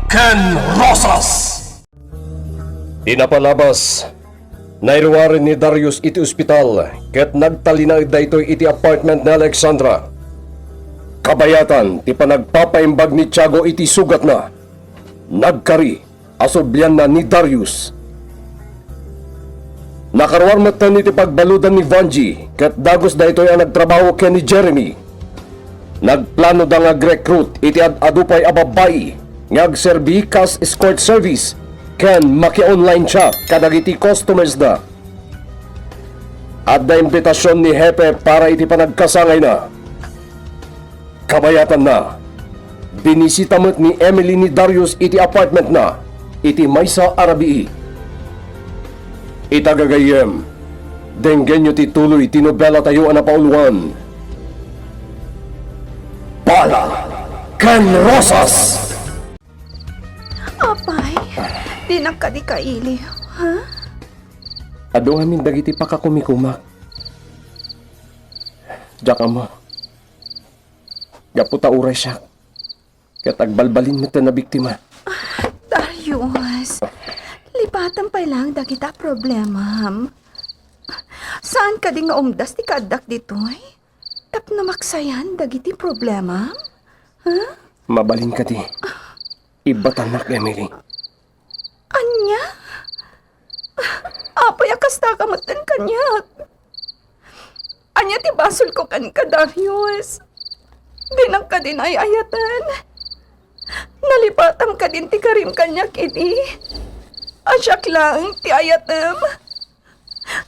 Ken Rosas. Inapalabas, nairuwarin ni Darius iti ospital ket nagtalinaw daytoy iti apartment ni Alexandra. Kabayatan ti panagpapaimbag ni Tiago iti sugat na. Nagkari asobyan na ni Darius. Nakaruarmat na iti pagbaludan ni Vanji ket dagos daytoy ang nagtrabaho ken ni Jeremy. Nagplano da nga recruit iti adupay a babayi nga agserbi kas escort service ken maki-online siya kadagiti customers da. At na imbitasyon ni Hepe para iti panagkasangay na. Kabayatan na, binisita mo't ni Emily ni Darius iti apartment na, iti Maysa Arabii. Itagagayem, denggen nyo ti tuloy tinobela tayo na pauluan. Bala, Ken Rosas! Apay, di na ka di kailiw, ha? Ado amin dagiti pakakumikumak. Diyak mo. Gaputa uray siya. Katagbalbalin mo na biktima. Darius, lipatan pa lang dagita problema, ham. Saan ka di nga umdas ti kadak ditoy? Tap na maksayan dagiti problema, ha? Mabalin ka di. Ibatanak, Emily. Anya? Apay akasta ka matan kanyak. Anya ti basol ko kan ka, Darius. Di na ka din ay ayatan. Nalipatam ka din ti karim kanyak, idi. Asyak lang ti ayatam.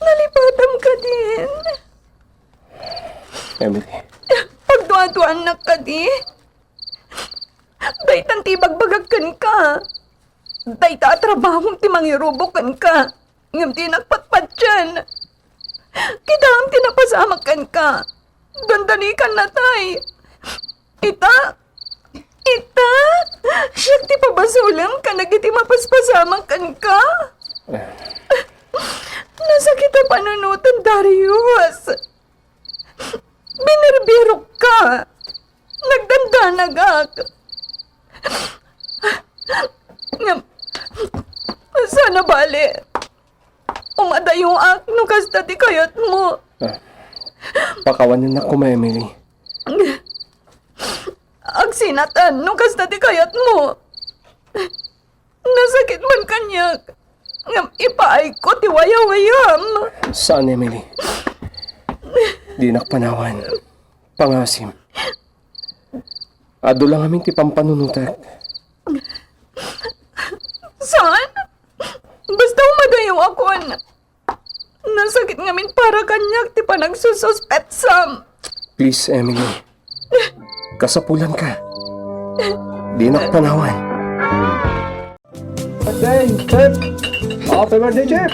Nalipatam ka din. Emily. Pagduan-duan na ka di. Daytan ti bagbagagkan ka. Dayta trabahong ti mangirubukan ka. Ngam ti nagpatpat dyan. Kitam ti napasamakan ka. Dandanikan na tay. Ita? Siyak ti pabasulam ka nagiti mapaspasamakan ka. Nasa kita panunutan, Darius. Binirbirok ka. Nagdandanagak. Sana bali. Umadayo ak no kasta ti kayat mo. Pakawanan na ko, Emily. Agsinatan no kasta ti kayat mo. Nasakit man kanyak. Ngam ipaay ko ti wayawayam. Saan, Emily? Di nakpanawan. Pangasim. Ado lang aming ti pampanunutak. Saan? Basta umadayo akon. Nasakit ngamin para kanyak ti panagsususpet sam. Please, Emily. Kasapulan ka. Di nakpanawan. Birthday, Chip! Happy birthday, Chip!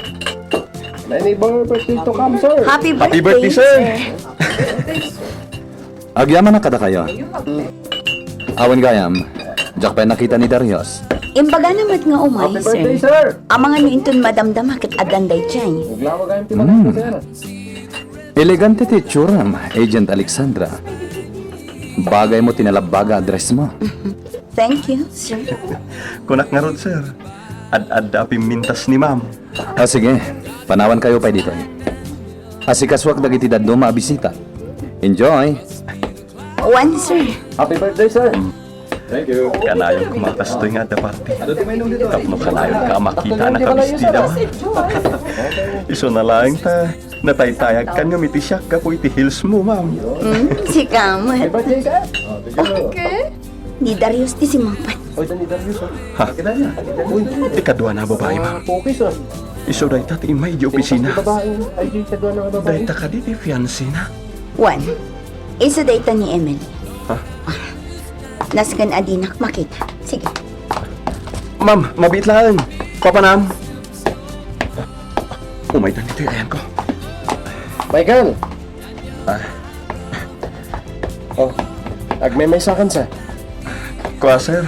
Many birthday to come, sir! Happy Happy birthday, sir! Agyaman na kada kayo. Awan gayam, jak pa nakita ni Darius. Imbaga naman nga umay, Happy birthday, sir. sir! Ang mga nuintun madamdam hakit adanday chay. Naglawa kayong pinag sir. Elegante ti churam, Agent Alexandra. Bagay mo tinalabaga address mo. Thank you, sir. Kunak nga rod, sir. Ad-ad mintas ni ma'am. Sige, panawan kayo pa dito. Asikaswak dagiti daddo maabisita. Enjoy! One, sir. Happy birthday, sir! Thank you. Kanayon kumakastoy nga da party. Tapno kanayon ka makita na kabistida ma. Iso na lang ta. Nataytayag kan nga mitisyak ka po iti hills mo, ma'am. Si Kamat. Birthday, sir! Okay. Ni Darius ti si Mampan. Oy, Dani Darius, sir. Ha? Uy, ikadwa na babae, ma'am. Okay, sir. Iso dahi ta ti imay di opisina. Babae, ay di sa doon ng babae. Dahi ta ka di ti fiancé na. One. Isa data ni Emily. Ha? Nasgan adinak makita. Sige. Ma'am, mabit lang. Papanam. Umay na nito yung ayan ko. Michael! Oh, agmemay sa akin, sir. Kuha, sir.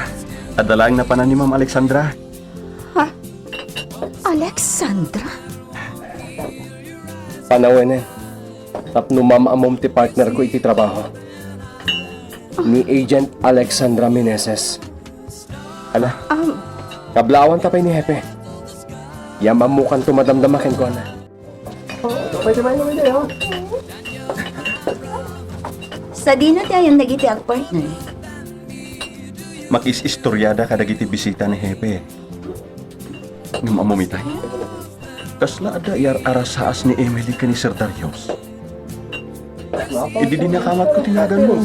Adalang na pa na ni Ma'am Alexandra. Alexandra? Panawin eh. Tapno mamamom ti partner ko iti trabaho. Ni Agent Alexandra Meneses. Ala, kablawan tapay ni Hepe. Yamamukan to madamdamakin ko na. Sa di na tayo nagiti ang partner. Makis-istoryada ka dagiti bisita ni Hepe. Ngam amumitay. Kasla ada iyar arasaas ni Emily ka ni Sir Darius. Idi din nakamat ko tinagan mo.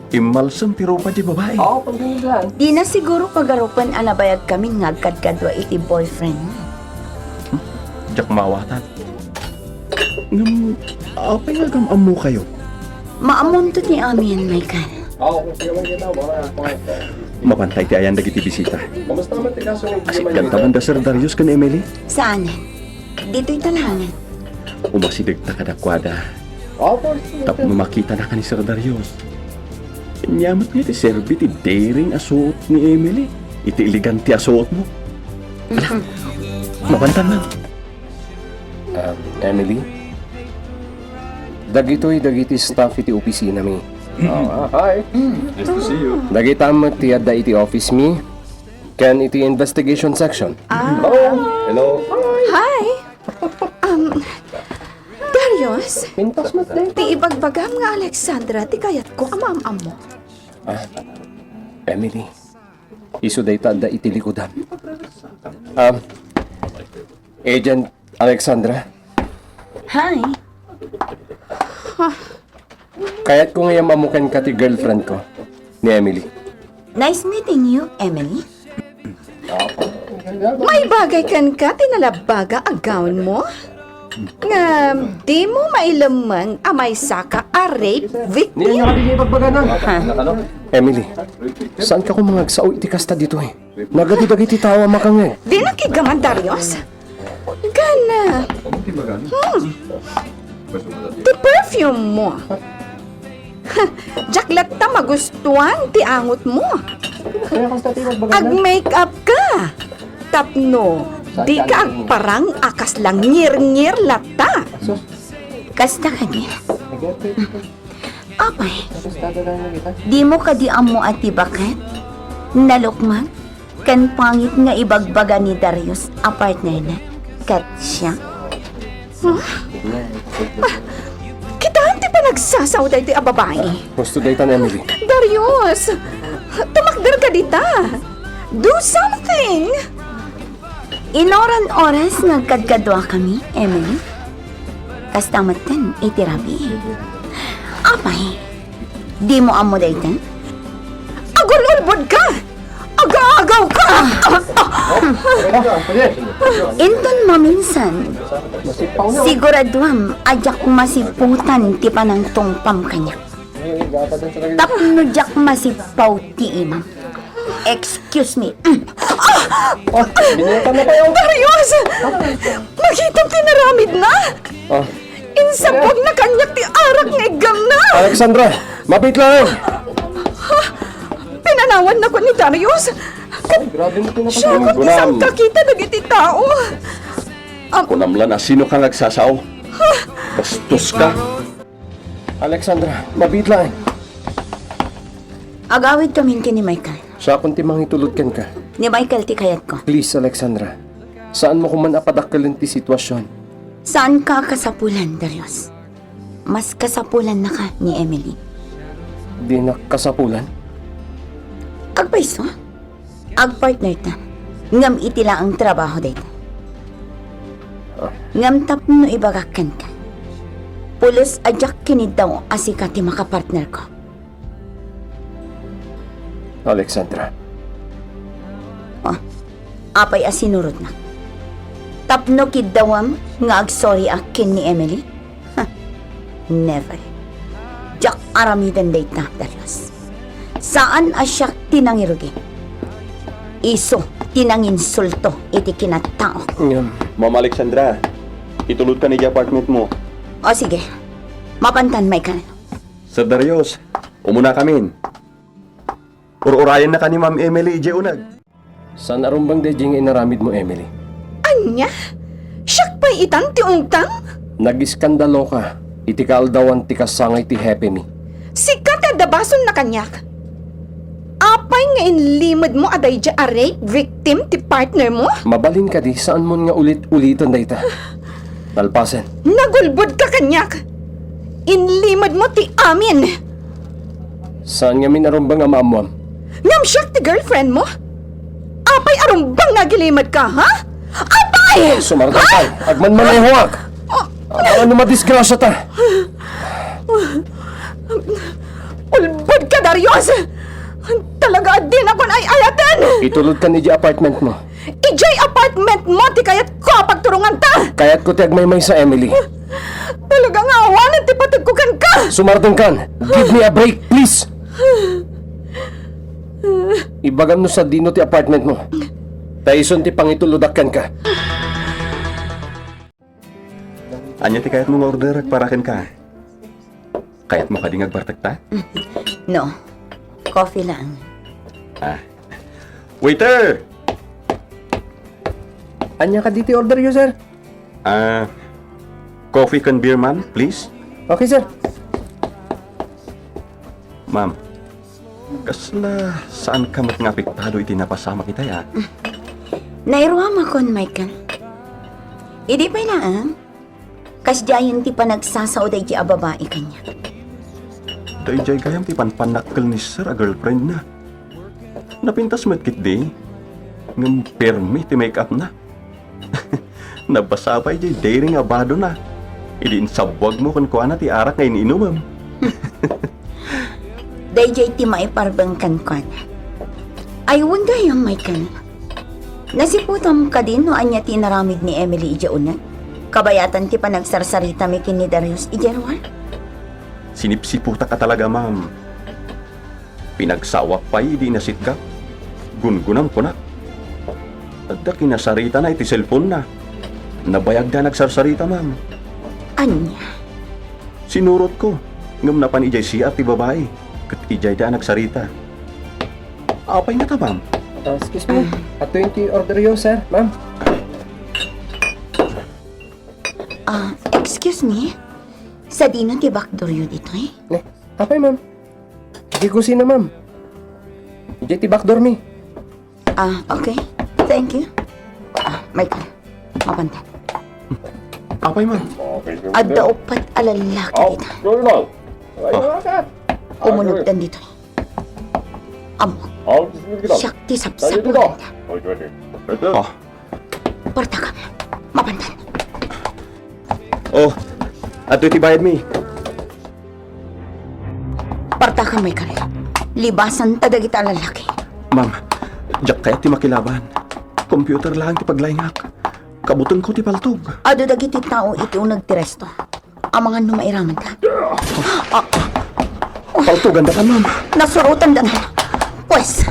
Imalsam pero pa di babae. Di na siguro pagarupan anabayag kami ngagkadkadwa iti boyfriend. Jak mawatan. Ngam, apa nga gam amu kayo? Maamunto ni Amin, Michael. Mapantay ti ayan dagiti bisita. Asik ganta man da Sir Darius kan Emily. Saan? Dito'y talangan. Umasidag ta kadakwada. Tap makita na ka ni Sir Darius. Nyamat niya ti serbi ti daring asuot ni Emily. Iti eleganti asuot mo. Mapantan na. Emily? Dagiti staff iti opisina mi. Hi. Nice to see you. Dagita mo ti adda iti office mi. Ken iti investigation section. Hello. Hi! Darius, Pintas mo tayo. ti ibagbagam nga Alexandra, ti kayat ko amam mo. Emily. Isu day tanda iti likudan. Agent Alexandra. Hi. Kaya't ko ngayon mamukan ka ti girlfriend ko, ni Emily. Nice meeting you, Emily. May bagay kan ka, tinalabaga agawan mo? Nga, di mo mailamang amay saka a rape victim. Emily, saan ka kumangagsaw iti kasta dito eh? Nagadi-dagi ti tawa makangeg. Di nakigaman, Darius. Gana. Ti perfume mo. Jaklat ta magustuhan ti angot mo. Ag-makeup ka. Tapno, di ka agparang akas lang ngir-ngir lata. Kasta ka niya. Apay. Di mo ka di amo ati bakit? Nalukman? Kan pangit nga ibagbaga ni Darius a partner na. Kat siya. Kita ti pa nagsasaw dahi ti a babae. Gusto daytan, Emily. Darius, tumakder ka dita. Do something. Inoran-oras nagkadkadwa kami, Emily. Kastamatan itirabi. Apay, di mo amo daytan? Agululbod ka. Aga-agaw ka. Inton maminsan, siguraduam ajak masiputan ti panang tungpam kanya. Tapno jak masipaw ti imam. Excuse me. Darius, makitang tinaramid na. Insabog na kanyak ti arak nga igam na. Alexandra, mapit lang! Pinanawan na ko ni Darius. Siya ko isang kakita nagiti tao. Kunamlan na sino kang nagsasaw? Bastos ka. Alexandra, mapit lang! Agawid kami ni Michael. Sa akong timang itulutkan ka. Ni Michael ti kayat ko. Please, Alexandra. Saan mo kuman apadakkalin ti sitwasyon? Saan ka kasapulan, Darius? Mas kasapulan na ka ni Emily. Di na kasapulan? Agpaiso? Agpartner ta. Ngam itila ang trabaho dito. Ngam tapno ibagakan ka. Pulos ajak kinid daw asika ti makapartner ko. Alexandra. Apay asinurod na. Tapno kid dawam nga agsorry akin ni Emily? Never. Jak aramidan date na, Darius. Saan asyak tinangirugi? Iso, tinanginsulto iti kinatao. Ma'am Alexandra, itulod ka ni apartment mo. O sige, mapantan Michael. Sir Darius, umuna kamin. Urayan na ka ni Ma'am Emily ije unag. Saan arumbang dejing inaramid mo, Emily? Anya? Siyak pa'y itan ti ungtang? Nag-iskandalo ka. Iti kaaldawan ti kasangay ti happy mi. Sikat at dabason na kanyak. Apa may nga inlimod mo aday dya a rape victim ti partner mo? Mabalin ka di, saan mo nga ulit-ulitan dayta? Talpasan. Nagulbod ka kanyak. Inlimod mo ti amin. Saan nga minarumbang nga maamuam? Ngam siyak ti girlfriend mo? Apay arumbang nagilimod ka, ha? Apay! Sumarta ka, agman man ay huwag. Ano madisgrasya ta? Ulbod ka, Darius! Talaga din ako ay ayatan! Itulod ka ni di apartment mo. Ijay apartment mo, ti kayat ko pagturungan ta! Kaya't ko ti agmaymay sa Emily. Talaga nga awanan ti patagkukan ka! Sumartang kan, give me a break, please! Ibagan mo sa dino ti apartment mo. Taison ti pangituludakan ka. Anya ti kayat mo nga order at parakin ka. Kayat mo kading agbartak ta? No, coffee lang. Waiter! Anya ka diti order yo, sir? Coffee and beer, ma'am, please. Okay, sir. Ma'am, kasla saan ka mat nga apektado iti napasama kita ya? Nairuama kon, Michael. Idi pa lang, kasdayan ti pa nagsasaw day di a babae kanya. Dayjay gayam ti panpanakkel ni sir a girlfriend na. Napintas met kit di. Ngam permi ti make up na. Nabasa pa jay daring abado na. Idin sabwag mo kun kuana ti arak nga iniinumam. Dayjay ti maiparbangkan ko na. Ayun gayam, Michael. Nasiputam ka din no anya ti naramid ni Emily ija una. Kabayatan ti pa nagsarsarita mi kin ni Darius ijarwar. Sinipsiputa ka talaga, ma'am. Pinagsawak pa di nasit ka. Gungunam ko na. At da kinasarita na iti cellphone na. Nabayag na nagsarsarita, ma'am. Anya? Sinurot ko. Ngam napan ijay siya ti babae. Kat ijay da nagsarita. Apay nga ta, ma'am. Excuse me. At 20 order yo, sir, ma'am. Excuse me? Sa dino ti backdoor yun dito eh? Ne, apay, ma'am. Di ko sina, ma'am. Ijay ti backdoor mi. Okay. Thank you. Michael, mapantan. Apay, ma'am. Adda upat alalaki dito. Umunod dan dito eh. Amo, siyak ti sapsap mo ganda. Oh. Porta ka, mapantan. Oh. At iti bayad mi. Porta ka, Michael. Libasan ta dagita lalaki. Ma'am, jak kaya ti makilaban. Computer lang ti paglayngak. Kabuton ko ti paltog. Ado dagiti tao iti unag ti resto. Ang mga numairaman ka. Paltogan da ka, ma'am. Nasurutan da na. Pues,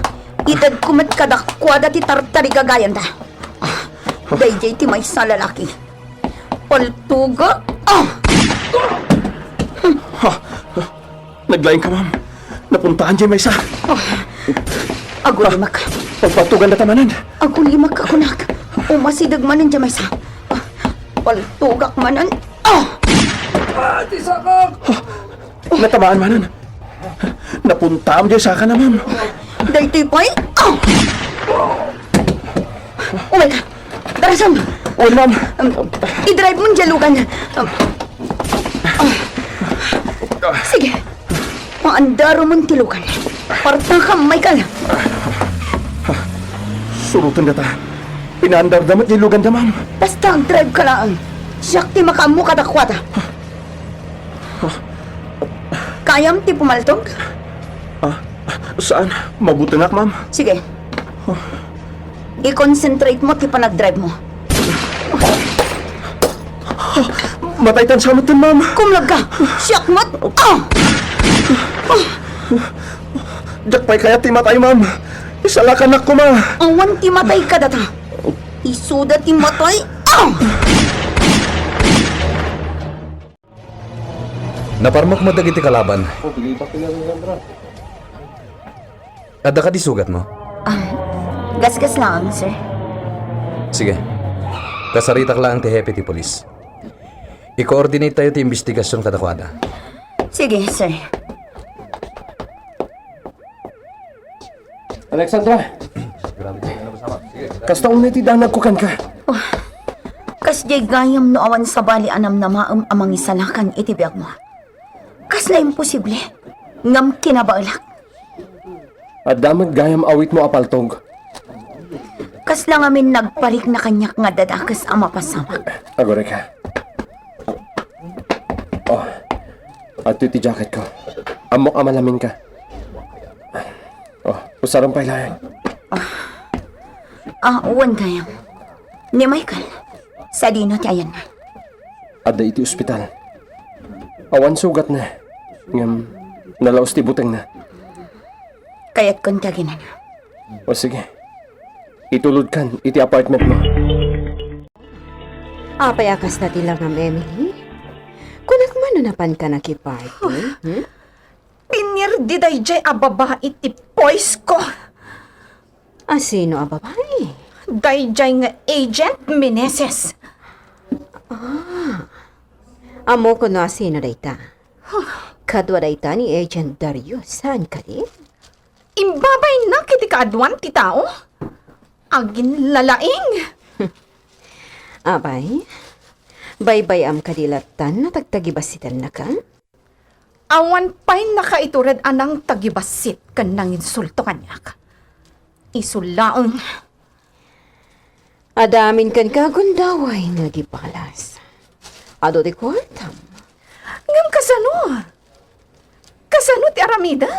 itad kumat kadakwada ti tartari gagayan da. Dayjay ti may sa lalaki. Paltuga. Naglayng ka, ma'am. Napuntaan dyan may isa. Agulimak ka. Pagpatugan na tamanan. Agulimak ka kunak. Umasidag manan dyan may sa. Paltugak manan. Natamaan manan. Napuntaam dyan sa akin na, ma'am. Daytoy pa'y. Oh my God. Darasam. O, ma'am. I-drive mo dyan, Lugan. Sige. Maandaro mong tilukan. Parta ka, Michael. Surutan na ta. Pinaandar damat dyan lugan da, ma'am. Basta drive ka lang. Siyak ti makamu kadakwata. Kayam ti pumaltog? Saan? Mabuti nga, ma'am. Sige. I-concentrate mo ti panag-drive mo. Matay tan samot din, ma'am. Kumlag ka. Siyak mo't. Jak pa'y kaya ti matay, ma'am. Isalakan ako, ma. Awan ti matay ka data. Isuda ti matay. Naparmak mo dagiti kalaban. Ada ka di sugat mo? Gasgas lang, sir. Sige. Kasarita ka lang ti hepe ti polis. I-coordinate tayo ti investigasyon kadakwada. Sige, sir. Alexandra! Kastaong na itidanag ko kan ka. Kas jay gayam no awan sa bali anam na maam amang isalakan itibiyag mo. Kas na imposible. Ngam kinabalak. At damag gayam awit mo apaltog. Kas lang amin nagparik na kanyak nga dadakas ang mapasama. Agore ka. Oh, at iti jacket ko. Amok amalamin ka. Oh, usarang pailayan. Uwan gayam. Ni Michael. Sa dino ti ayan na. Ada iti ospital. Awan sugat na. Ngam, nalaos ti buteng na. Kaya't kontaginan na. O sige. Itulod kan, iti apartment mo. Apayakas na tilang ang Emily. Kunak manunapan ka na kiparty. Pinirdi day jay ababa iti poise ko. Sino ang babae? Day jay nga agent Meneses. Amo ko na sino dayta. Kadwa dayta ni Agent Darius. Saan ka di? Imbabay na kiti kaadwan ti tao. Agin lalaing. Abay, baybay am kadilatan na tagtagibasitan na ka? Awan pa'y nakaiturad anang tagibasit kan nang insulto kanyak. Isulaang. Adamin kan kagundaway nga gibalas. Ado di kwartam. Ngam kasano? Kasano ti aramida?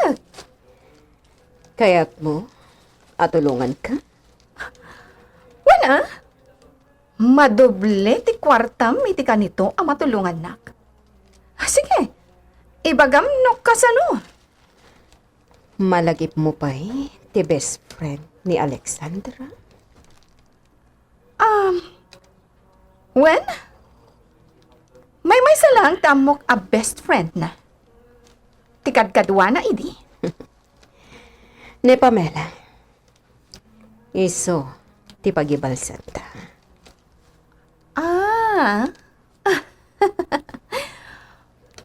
Kaya't mo, atulungan ka? Wala. Madoble ti kwartam iti kanito ang matulungan nak. Sige, ibagam no kasano? Malagip mo pa'y ti best friend ni Alexandra? When? May salang tamok a best friend na. Tikadkadwa na idi. Ni Pamela. Iso, ti pagibalsan ta.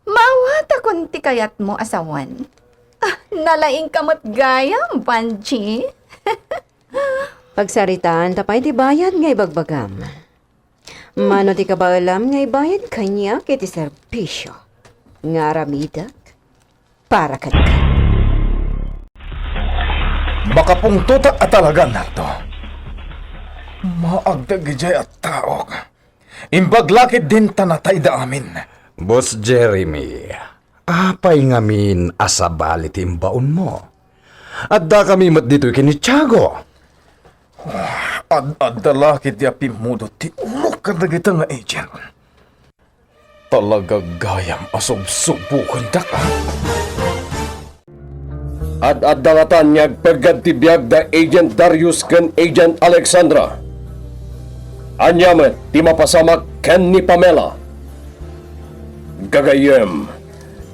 Mawata kunti kayat mo asawan. Nalaing kamot gayam, Panchi. Pagsaritaan tapay ti bayad nga ibagbagam. Mano ti kabalam nga ibayad kanya kiti servisyo. Nga ramidak para ka. Baka pong tuta at talaga na to. Maagdagijay at taok. Imbaglakit din tanatay da amin. Boss Jeremy, apay ngamin asabalit imbaon mo. At da kami mat dito'y kinitsago. Ad-adalakit di apimudo ti ulo kadagita nga agent. Talaga gayam asub-subukan da ka. At dangatan niyag pagad ti biyag da Agent Darius ken Agent Alexandra. Anyamet ti mapasamak ken ni Pamela. Gagayem,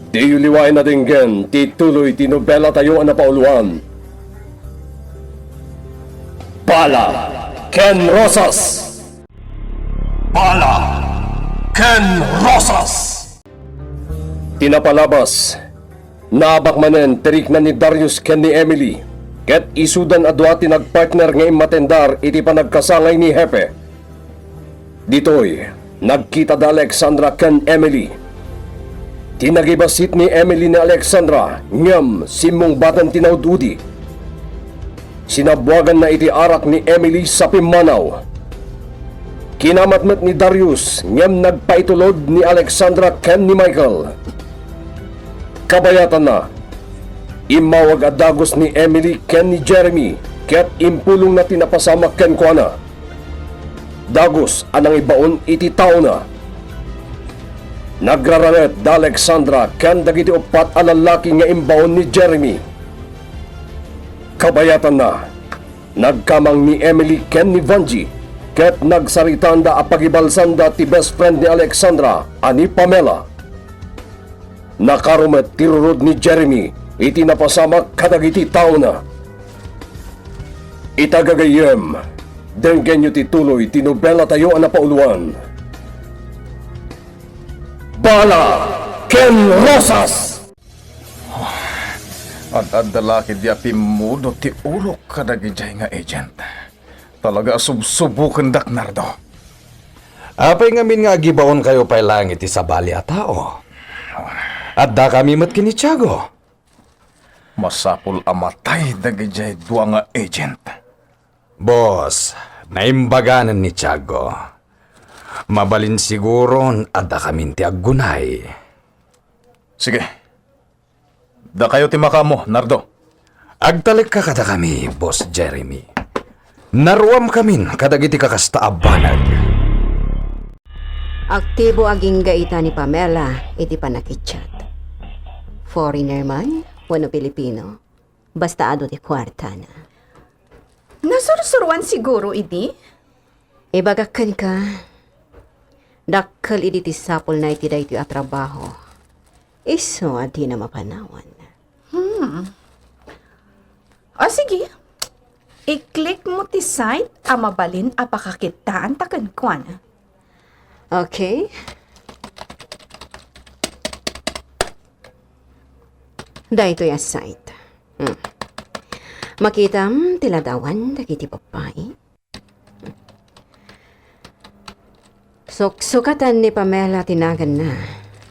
di liwain na dinggen ti tuloy ti nobela tayo ang napauluan. Bala Ken Rosas. Bala Ken Rosas. Tinapalabas. Naabakmanen tirik na ni Darius ken ni Emily. Ket isudan adwa ti nagpartner nga imatendar iti panagkasangay ni Hepe. Ditoy, nagkita da Alexandra ken Emily. Tinagibasit ni Emily ni Alexandra ngam simong batan tinawdudi. Sinabwagan na iti arak ni Emily sa Pimanaw. Kinamatmat ni Darius ngam nagpaitulod ni Alexandra ken ni Michael. Kabayatan na, imawag adagos ni Emily ken ni Jeremy ket impulong na tinapasama ken kuana. Dagos anang ibaon iti tao na. Nagraranet da Alexandra ken dagiti upat a lalaki nga imbaon ni Jeremy. Kabayatan na, nagkamang ni Emily ken ni Vanji ket nagsaritaan da apagibalsan da ti best friend ni Alexandra ani Pamela. Nakarumet tirurod ni Jeremy iti napasamak kadagiti tao na. Itagagayem, denggen nyo tituloy tinobela tayo ang napauluan. Bala Ken Rosas. Pag-adalaki di api mudo ti ulok kadagijay nga agent. Talaga subsubukan dak nardo. Apay ngamin nga gibaon kayo pay langit sa bali a tao. At da kami mat kini Tiago. Masapul amatay dagijay dua nga agent. Boss, naimbaganan ni Tiago. Mabalin siguro at da kami ti aggunay. Sige. Da kayo ti makamo, Nardo. Agtalik ka kada kami, Boss Jeremy. Naruam kamin kadagiti kakasta abanag. Aktibo aging gaita ni Pamela, iti panakichat. Foreigner man, wano Pilipino. Basta ado ti kwarta na. Nasursuruan siguro, idi? Ibagakan ka. Dakkal iti ti sapol na iti dayti a trabaho. Iso adi na mapanawan. O sige, i-click mo ti site a mabalin a pakakitaan takan kwan. Okay? Dahito yung site. Makitam tiladawan dagiti papai. Sukatan ni Pamela tinagan na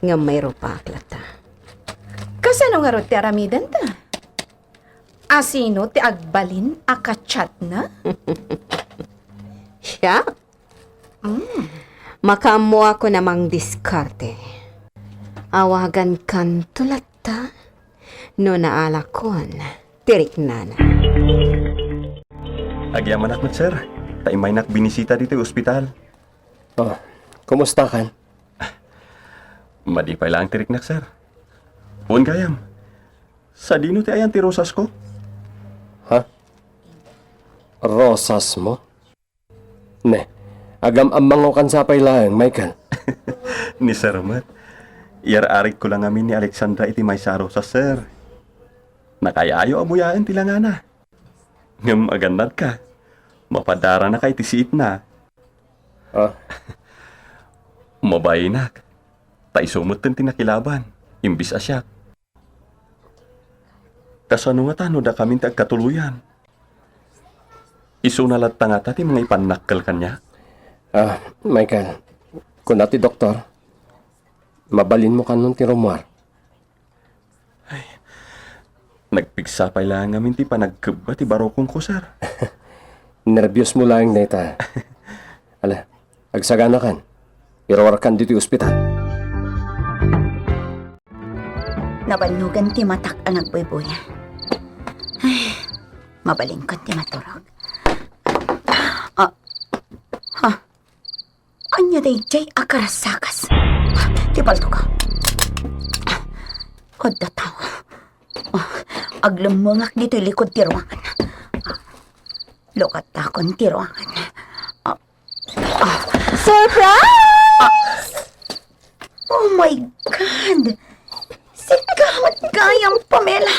nga mayro pa aklata. Kasano nga ro ti aramidan ta? Asino ti agbalin a kachat na? Siya? Makamo ako namang diskarte. Awagan kan tulata no naalakon tirik nana. Agyaman akmat, sir. Taimay nak binisita dito yung ospital. Oh, kumusta kan? Madipay lang tirik nak, sir. Uwan gayam. Sa dino ti ayan ti rosas ko? Ha? Rosas mo? Ne, agam amang kan sapay lang, Michael. Ni Sir Mat. Iar-arik ko lang amin ni Alexandra iti may sa rosas, sir. Nakayayo amuyaan ti lang ana. Ngam agandad ka. Mapadara na kay ti siit na. Ah, Mabayinak. Taisumot tin tinakilaban. Imbis asyak. Kasano nga tano da kami ti agkatuluyan. Iso nalat nga ti mga ipanakkel kanya. Michael, kung nati doktor, mabalin mo kanon ti Romar. Nagpigsapay lang amin ti panagkeba ti barokong ko, sir. Nervyos mo lang, neta. Ala, agsagana kan. Irawar kan dito yung ospital. Nabanugan ti matak ang nagboy-boy. Ay, mabalingkot ti maturog. Anya day jay akarasakas. Ti palto ka. Kodda tao. Aglumungak dito likod ti ruangan. Lukat takon ti ruangan. Surprise! Oh my God! Sigamat kayang Pamela!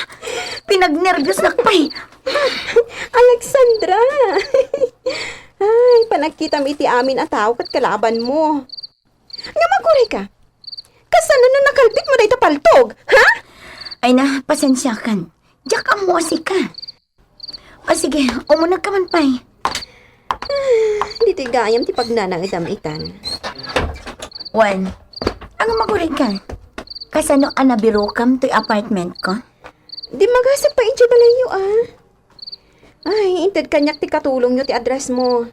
Pinagnervyos na pay! Alexandra! Ay, panagkita iti amin at tao kat kalaban mo. Nga maguri ka. Kasano na nakalbit mo dahi paltog, ha? Ay na, pasensya kan. Diyak ang muasi ka. O sige, umunag ka man pay. Dito gayam ti pagnanang idam-itan. Wan, ang maguri ka. Kasano anabiro kam to'y apartment ko? Di magasag pa inche balayo, ah. Ay, inted kanyak ti katulong nyo ti address mo.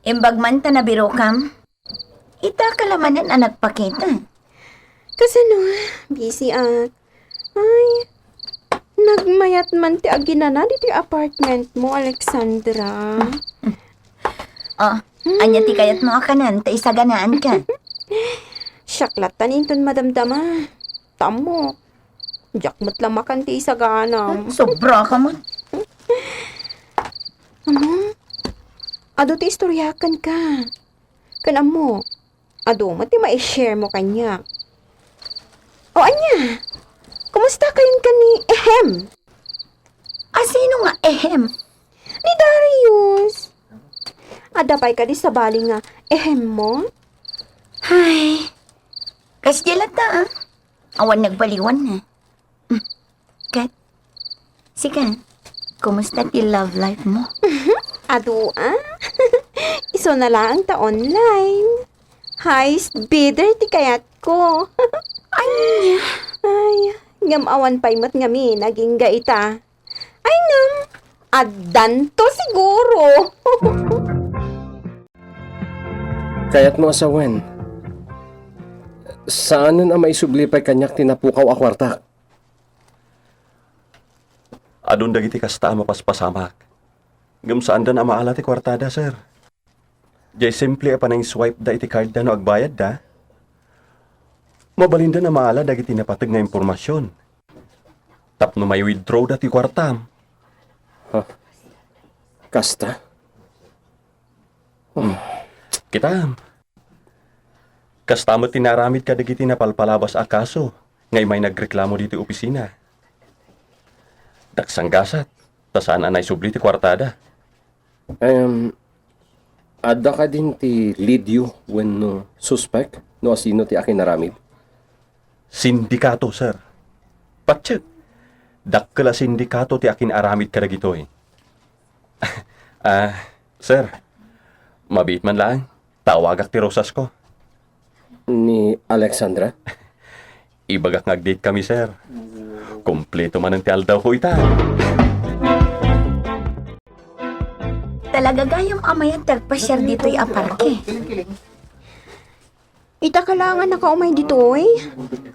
Imbag man ta nabiro kam, ita kalamanan ang nagpakita. Kasano, busy at. Ay, nagmayat man ti aginana dito yung apartment mo, Alexandra. Oh, anya ti kayat mo akanan, ta isaganaan ka. Syaklat taninton madamdama. Tamo. Jakmat lang makan ti isaganam. Sobra ka mo. Ado ti istoryakan ka. Kanam mo. Ado mati ma-share mo kanya. O anya, kumusta kayon ka ni Ehem? Sino nga ehem? Ni Darius. Adapay ka di sa bali nga Ehem mo? Ay, kasjela ta ah. Awan nagbaliwan na. Kat, Sige, kumusta ti love life mo? Ado, Iso na lang ta online. Highest bidder ti kayat ko. Ay, ngam awan pa'y mat ngami, naging gaita. Ay ngam, addan to siguro. Kaya't mo asawen. Saan na maisublipay kanyak tinapukaw a kwarta? Adun dagiti kasta mapaspasamak. Ngam saan da na maala ti kwartada, sir? Jay simple pa nang swipe da iti card da no agbayad da. Mabalinda na maala dagiti napatag nga impormasyon. Tapno may withdraw da ti kwartam. Kasta? Kitam. Kastamo tinaramid ka dagiti napalpalabas a kaso. Ngay may nagreklamo dito opisina. Daksang gasat. Tasaan anay subli ti kwartada. Ada ka din ti lead you when suspect no asino ti akin naramid? Sindikato, sir. Patsyag. Dakkala sindikato ti akin aramid ka dagito eh. Sir. Mabit man lang. Tawagak ti rosas ko. Ni Alexandra? Ibagak ngag-date kami, sir. Kompleto man ang ti aldaw ko ita. Talaga gayam amayan tagpasyar dito'y aparke. Ita kalangan nakaumay dito eh.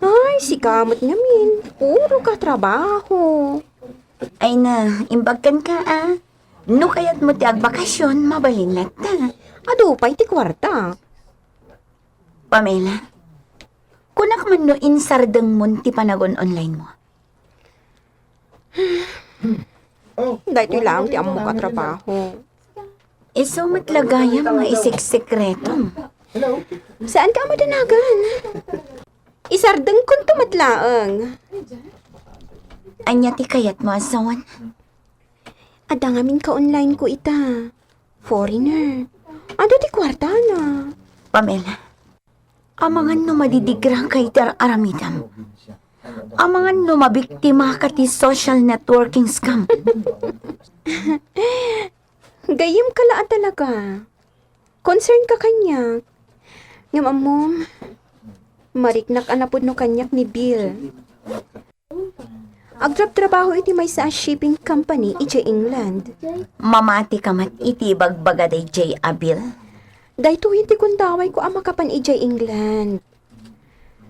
Ay, si kamot namin. Puro ka trabaho. Ay na, imbagkan ka No kayat mo ti agbakasyon, mabalinat na. Ado pa'y ti kwarta. Pamela, kunak man no insardeng mon ti panagon online mo. Dahil lang ti amo ka trabaho. Iso matlagayam nga isik-sekretom. Saan ka madanagan? Isardeng kun tumatlaang. Anya ti kayat mo asawan? Ada ngamin ka online ko ita. Foreigner. Ado ti kwarta na. Pamela, amangan no madidigra kay tar aramidam. Amangan no mabiktima ka ti social networking scam. Gayim ka laan talaga. Concern ka kanyak. Ngam amom, mariknak anapod no kanyak ni Bill. Agdrap trabaho iti may sa shipping company iti England. Mamati ka mat iti bagbaga day J. Abil. Dahito hindi kundaway ko ama kapan iti England.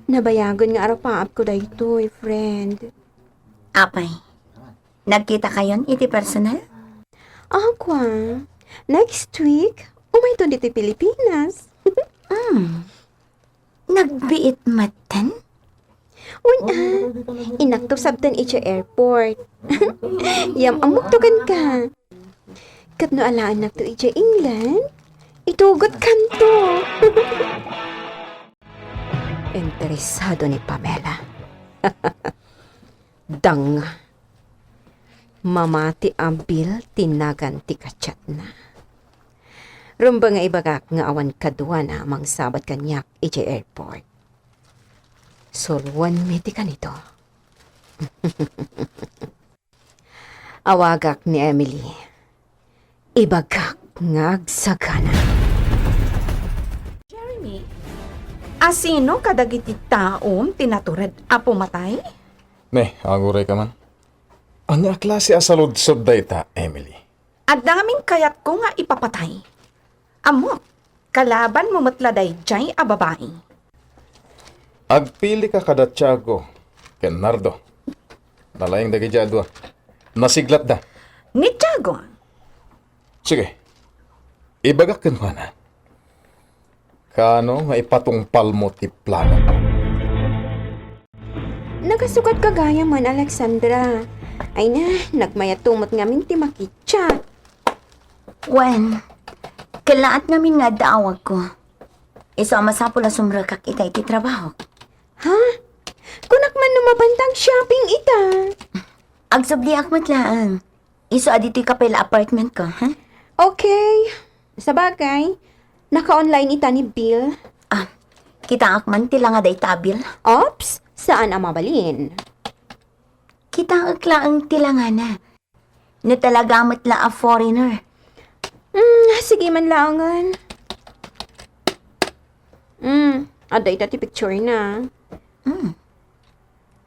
Nabayagan nga arapaap ko dahito, friend. Apay, nagkita kayon iti personal? Aqua, next week, umay to dito Pilipinas. Nagbiit matan? Una, inakto sabtan iti airport. Yam, amuktugan ka. Katno alaan nakto iti England, itugot kanto. Interesado ni Pamela. Dang. Mamati ang Bill, tinagan ti kachat na. Rumba nga ibagak nga awan kadwa na mang sabat kanyak iti airport. Sulwan miti kanito. Awagak ni Emily. Ibagak nga agsagana. Jeremy, asino kadagiti taom tinaturad a pumatay? Ne, aguray ka man. Anya klase asalod-sod da ita, Emily? At daming kayat ko nga ipapatay. Amo, kalaban mo matladay jay a babae. Agpili ka kada Tiago, ken Nardo. Nalayang dagi jadwa. Nasiglat da. Ni Tiago, Sige, ibagak kan ka na. Kano nga ipatungpal mo ti plano? Nagasukat kagaya man, Alexandra. Ay na, nagmayatumot ngamin ti makitsa. Wen, kalaat namin nga daawag ko. Isa masapula sumra kak itay ti trabaho. Ha? Kunak man numabantang shopping ita. Agsubliak matlaang. Iso adito'y kapela apartment ko, ha? Okay. Sabagay, naka-online ita ni Bill. Kita akman tila nga day tabil. Ops, saan ang mabalin? Kita akla ang tila nga na. No talaga matla a foreigner. Sige man laangan. Aday dati picture na.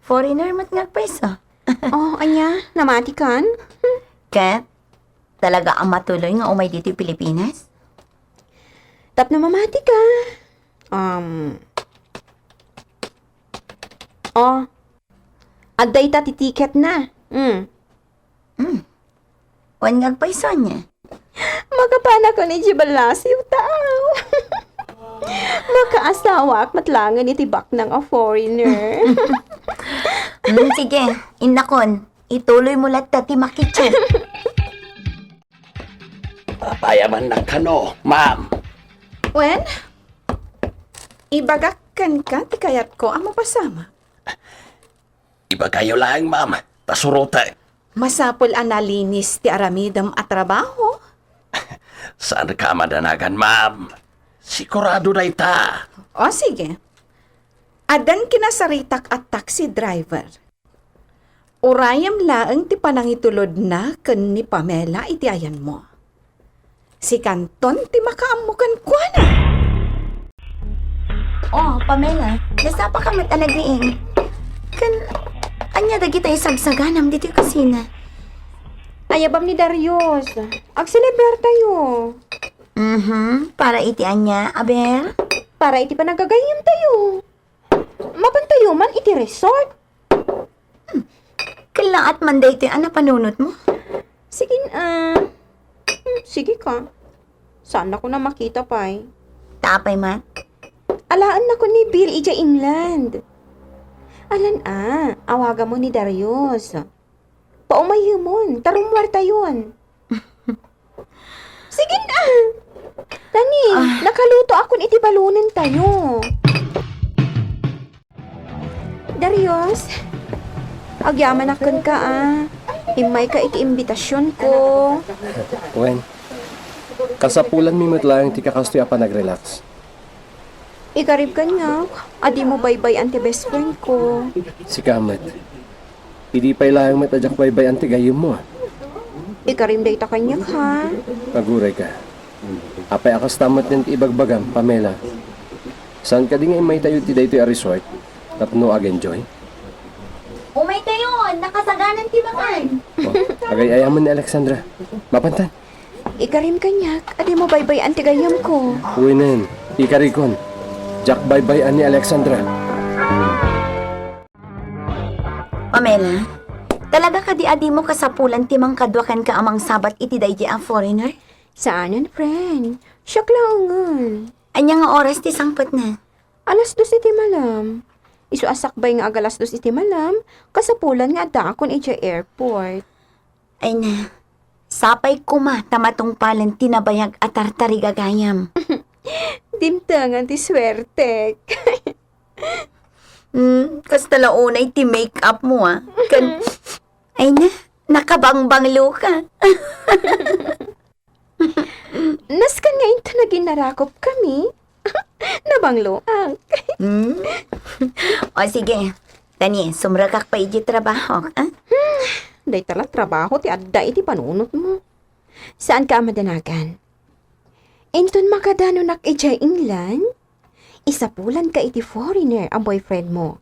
Foreigner mat nga pesa. Oh, anya, namati kan? Kat, talaga ang matuloy nga umay dito Pilipinas? Tap na mamati ka. Aday dati ticket na. Wan nga pesa niya. Magapana ko ni Jibalasiw tao. Makaasawa at matlangan ni tibak ng a foreigner. Sige, inakon. Ituloy mo lahat tati makichat. Papayaman ng kano, ma'am. Wen, ibagakan ka, ti kayat ko ang mapasama. Iba kayo lang, ma'am. Tasuruta. Masapol ang nalinis ti aramidam at trabaho. Saan ka madanagan, ma'am? Sigurado na ita. O sige, adan kinasaritak at taxi driver. Urayam laeng ti panangitulod na ken ni Pamela iti ayan mo. Si Kanton ti makaamukan kwa na. Oh, Pamela, nasa pa ka matalagriing. Kan, anya dagi tayo sagsaganam dito yung kusina. Ayabam ni Darius. Ag-celebrar tayo. Para iti anya, aber. Para iti panagagayam tayo. Mapantayo man iti resort. Kalaat man day iti ana panunot mo. Sige, sige ka. Saan ako na makita pa eh. Tapay man. Alaan na ko ni Bill ija England. Alan awaga mo ni Darius. Paumahimon, tarumwar tayon. Sige na. Tani, nakaluto akon iti balunan tayo. Darius, agyaman akan ka Himay ka iti imbitasyon ko. Wen, kasapulan mi matlayang ti kakastoy apa nag-relax. Ikarib ka niya. Adi mo baybay anti best friend ko. Si Kamat. Hindi pa ilayang matadyak baybay ang tigayom mo. Ikarim day ta kanya ha. Maguray ka. Apay akas tamat ng ibagbagam, Pamela. Saan ka di nga may tayo ti dayto a resort? Tapno ag-enjoy? Umay tayo, nakasaganan ti makan. Agay ayaman ni Alexandra. Mapantan. Ikarim ka niya. Adi mo baybay anti gayam ko. Uwi na yun. Ikarikon. Jack baybay ni Alexandra. Pamela, talaga ka di adi mo kasapulan timang kadwakan ka amang sabat iti daydi a foreigner? Saanan, friend? Siyak laungan. Anya nga oras ti sangpot na. Alas 2 iti malam. Isu asakbay nga agalas 2 iti malam. Kasapulan nga dakon iti airport. Ay na, sapay kuma tamatong palan tinabayag at tartari gagayam. Dimtangan ti swerte. Kas talaunay ti make-up mo Ay na, nakabangbanglo ka. Naskan nga ito na ginarakop kami. Nabanglo ang. O sige, tani, sumragak pa iti trabaho. Day tala trabaho ti adda iti panunot mo. Saan ka madanagan? Enton makadano nak ija England? Isapulan ka iti foreigner ang boyfriend mo.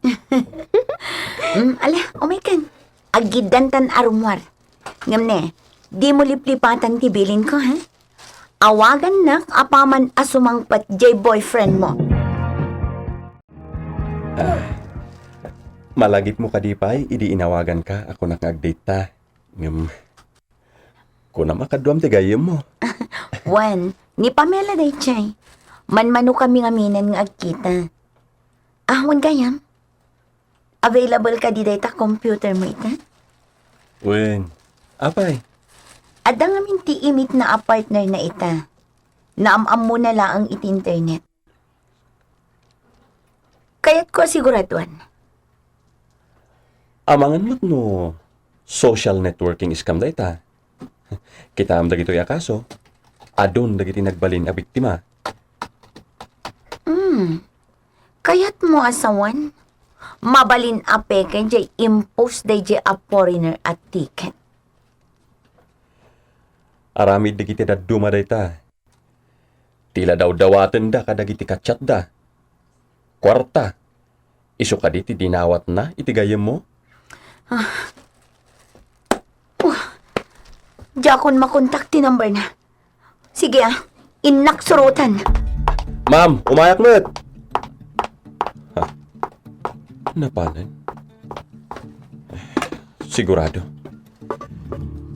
Ala, umikan. Agidantan arumwar. Ngamne, di mo liplipatan ti bilin ko, ha? Awagan nak apaman asumangpat jay boyfriend mo. Malagip mo kadipay, idi inawagan ka, ako nakag-date ta. Kuna makaduam ti gayem mo. Wan, ni Pamela day chay. Manmano kami ngaminan nga agkita. Ahwan gayam. Available ka di day ta computer mo ita? Wen, apay. Ada nga minti imit na a partner na ita. Naamam mo na lang iti internet. Kaya't ko siguraduan. Amangan mo't no, social networking scam da ita. Kita am dagito akaso, adon dagiti nagbalin a biktima. Kaya't mo asawan, mabalin a peke jay impose day jay a foreigner at ticket. Aramid dagiti daduma dayta. Tila daw dawatan da kadagiti katsat da. Kwarta. Isu ka diti dinawat na itigayem mo? Jakon makontakti number na. Sige inak surutan. Ma'am, umayak mo't! Ha? Napanan? Sigurado.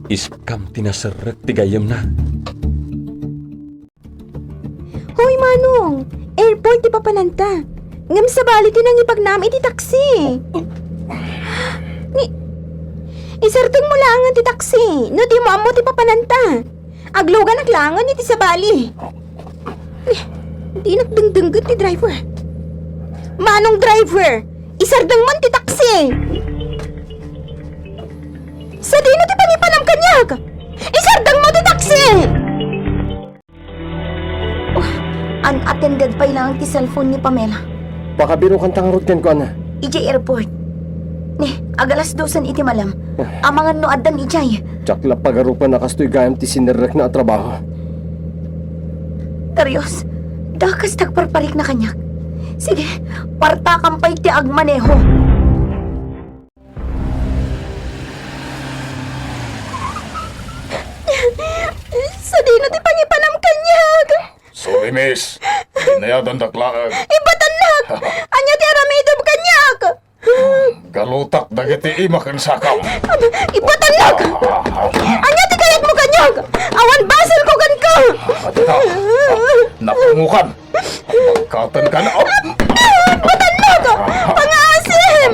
Iskam tinasarak tigayem na. Hoy, Manong! Airport di pa pananta. Ngam sa bali tinang ipagnam iti taksi. Isartong mo lang ang ti taksi. No di mo amo ti papananta. Aglugan naglangan iti sa bali. Di nagdungdunggot ti driver. Manong driver! Isardang man ti taksi. Sa di na ti pangipanam kanyag. Isardang mo ti taksi. Unattended pa ilang ti cellphone ni Pamela. Baka biro kang tangarod ken ko na. Ijay airport. Agalas 2 iti malam. Amangan no adan ijay. Tsakla pagarupan na kastoy gayam ti sinerek na trabaho. Taryos, dakas tagparparik na kanyak. Sige, parta kampay ti agmaneho. Sa di na ti pangipanam kanyag. Sorry, miss. Inayadan daklaan. Ibatanak! Anya ti aramidom kanyak. Galutak dagiti imakan sakam. Ibatanak! Anya ti kayat mo kanyag. Awan basel ko kan ka. Atita, napungukan. Pagkatan ka na. Ibatanak! Pangasim!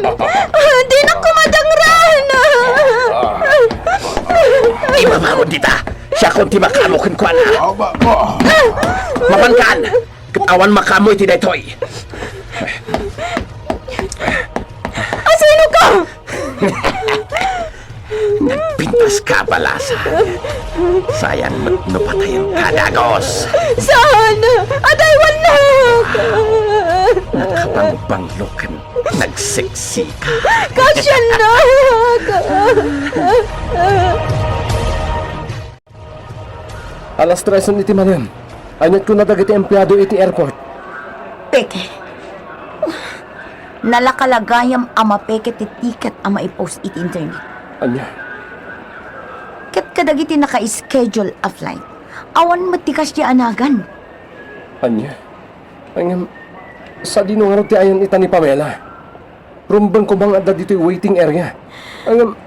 Di na kumadangran. Di mamamon dita. Siya kung ti makamukin ko na. Mapangkan! Katawan makamoy ti daytoy. Asino ka? Nagpintas ka balasa. Sayang no patayan ka dagos. Saan? Aday wanak! Nakapangbanglokan. Nagseksi ka. Kasyanak! Alas 3 iti manem. Anyat ko na dagiti empleyado iti airport. Peke. Nalakalagayam ama peke ti tiket ama i-post iti internet. Anya? Ket kadagiti naka-schedule a flight. Awan matikas di anagan. Anya? Angam, sa dino nga ti ayan ita ni Pamela. Rumbang ko bang adda dito waiting area. Angam,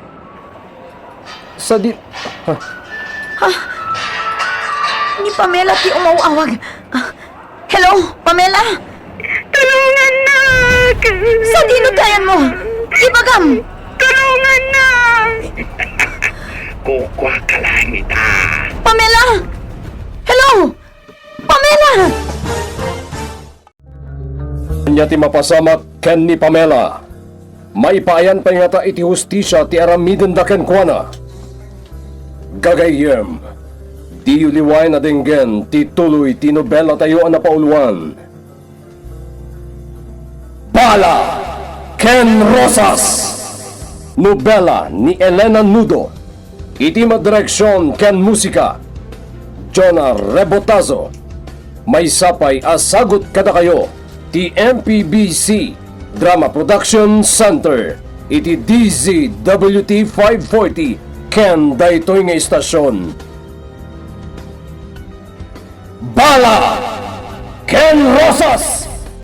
sa di... Ni Pamela ti umawawag. Hello, Pamela? Tulungan na! Sa dino tayan mo? Ibagam! Tulungan na! Kukwa ka lang ita. Pamela! Hello! Pamela! Anya ti mapasamak ken ni Pamela. Maipayan pa nga ta iti hustisya ti aramiden da ken kuana. Gagayem. Di uliway na dinggen ti tuloy ti nobela tayo na pauluan. Bala Ken Rosas. Nobela ni Elena Nudo. Iti madireksyon ken musika Jonah Rebotazo. May sapay asagot kada kayo ti MPBC Drama Production Center. Iti DZWT 540 ken daytoy nga istasyon. Bala Ken Rosas.